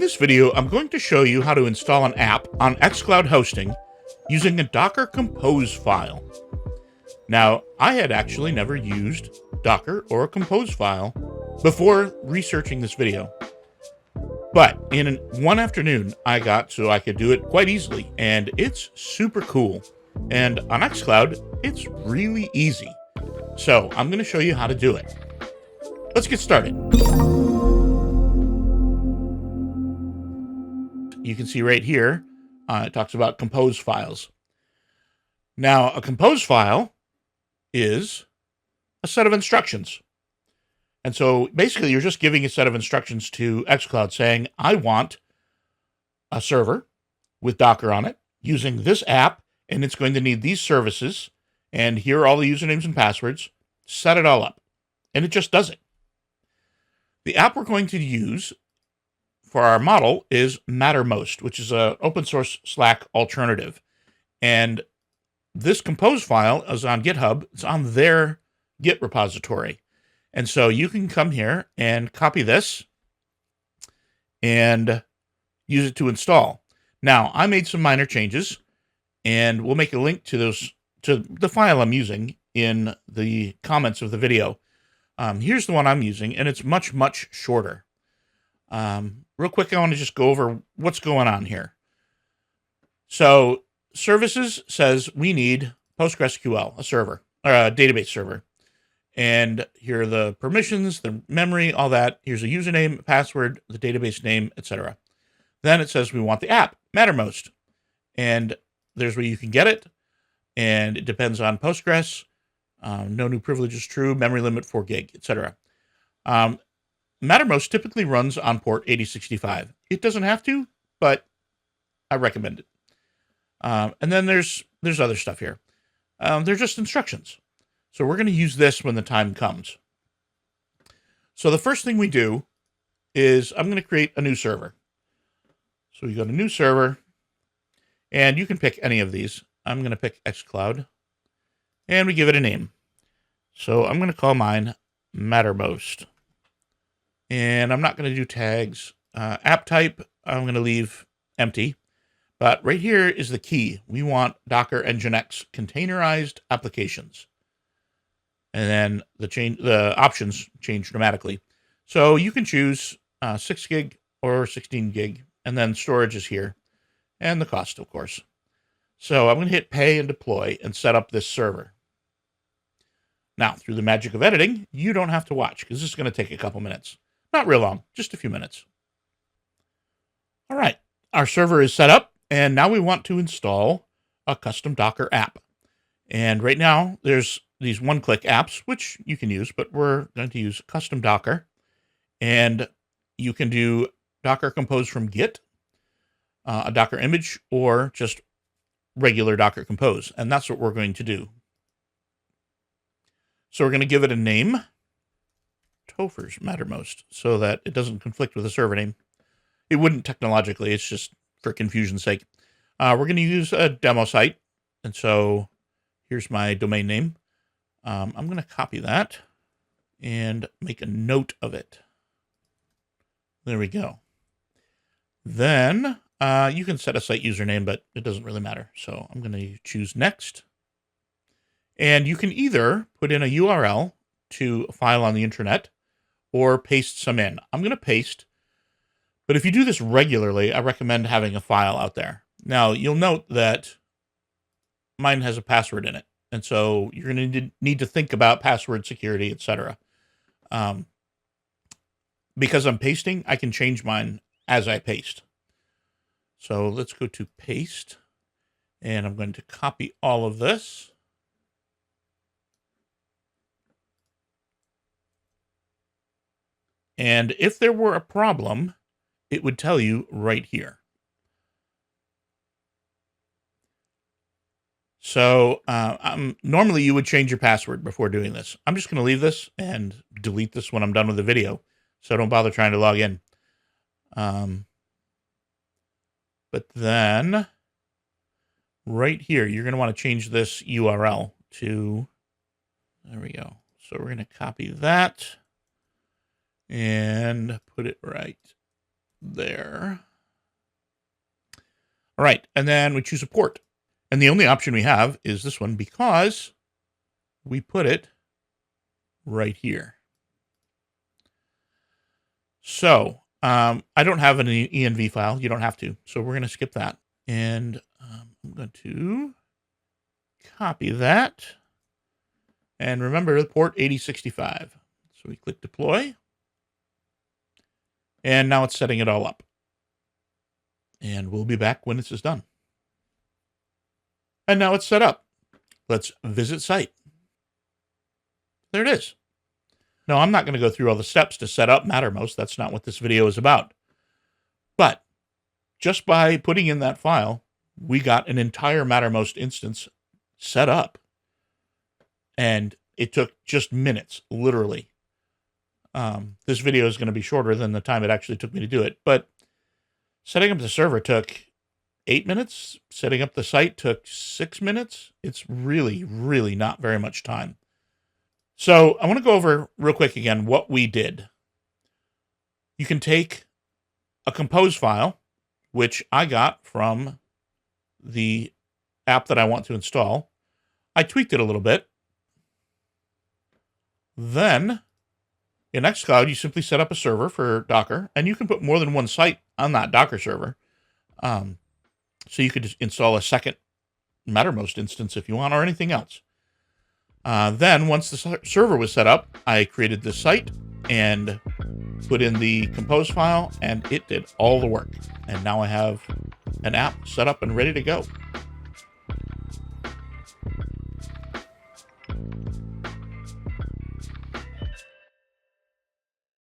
this video, I'm going to show you how to install an app on xCloud hosting using a Docker Compose file. Now, I had actually never used Docker or a Compose file before researching this video. But in one afternoon, I got so I could do it quite easily, and it's super cool. And on xCloud, it's really easy. So I'm going to show you how to do it. Let's get started. You can see right here, it talks about compose files. Now, a compose file is a set of instructions. And so basically, you're just giving a set of instructions to xCloud saying, I want a server with Docker on it using this app, and it's going to need these services, and here are all the usernames and passwords. Set it all up. And it just does it. The app we're going to use for our model is Mattermost, which is an open source Slack alternative. And this compose file is on GitHub. It's on their Git repository. And so you can come here and copy this and use it to install. Now, I made some minor changes, and we'll make a link to the file I'm using in the comments of the video. Here's the one I'm using, and it's much, much shorter. Real quick, I want to just go over what's going on here. So services says we need PostgreSQL, a server, or a database server. And here are the permissions, the memory, all that. Here's a username, password, the database name, etc. Then it says we want the app, Mattermost. And there's where you can get it. And it depends on Postgres. No new privileges true, memory limit 4 gig, etc. Mattermost typically runs on port 8065. It doesn't have to, but I recommend it. And then there's other stuff here. They're just instructions. So we're going to use this when the time comes. So the first thing we do is I'm going to create a new server. So we go to new server, and you can pick any of these. I'm going to pick xCloud, and we give it a name. So I'm going to call mine Mattermost. And I'm not going to do tags. App type, I'm going to leave empty. But right here is the key. We want Docker NGINX containerized applications. And then the options change dramatically. So you can choose 6 gig or 16 gig. And then storage is here. And the cost, of course. So I'm going to hit pay and deploy and set up this server. Now, through the magic of editing, you don't have to watch because this is going to take a couple minutes. Not real long, just a few minutes. All right, our server is set up, and now we want to install a custom Docker app. And right now, there's these one-click apps, which you can use, but we're going to use custom Docker. And you can do Docker Compose from Git, a Docker image, or just regular Docker Compose. And that's what we're going to do. So we're going to give it a name, Topher's Mattermost, so that it doesn't conflict with a server name. It wouldn't technologically, it's just for confusion's sake. We're going to use a demo site, and so here's my domain name. I'm going to copy that and make a note of it. There we go. Then you can set a site username, but it doesn't really matter. So I'm going to choose next. And you can either put in a URL to a file on the internet or paste some in. I'm going to paste, but if you do this regularly, I recommend having a file out there. Now, you'll note that mine has a password in it, and so you're going to need to think about password security, etc. Because I'm pasting, I can change mine as I paste. So let's go to paste, and I'm going to copy all of this. And if there were a problem, it would tell you right here. So normally you would change your password before doing this. I'm just going to leave this and delete this when I'm done with the video. So don't bother trying to log in. But then right here, you're going to want to change this URL to, there we go. So we're going to copy that and put it right there. All right, and then we choose a port. And the only option we have is this one because we put it right here. So I don't have an env file. You don't have to. So we're going to skip that. And I'm going to copy that. And remember the port 8065. So we click deploy. And now it's setting it all up. And we'll be back when this is done. And now it's set up. Let's visit site. There it is. Now, I'm not going to go through all the steps to set up Mattermost. That's not what this video is about. But just by putting in that file, we got an entire Mattermost instance set up. And it took just minutes, literally. This video is going to be shorter than the time it actually took me to do it. But setting up the server took 8 minutes. Setting up the site took 6 minutes. It's really, really not very much time. So I want to go over real quick again what we did. You can take a compose file, which I got from the app that I want to install. I tweaked it a little bit. Then in xCloud, you simply set up a server for Docker, and you can put more than one site on that Docker server. So you could just install a second Mattermost instance if you want, or anything else. Then once the server was set up, I created this site and put in the compose file, and it did all the work. And now I have an app set up and ready to go.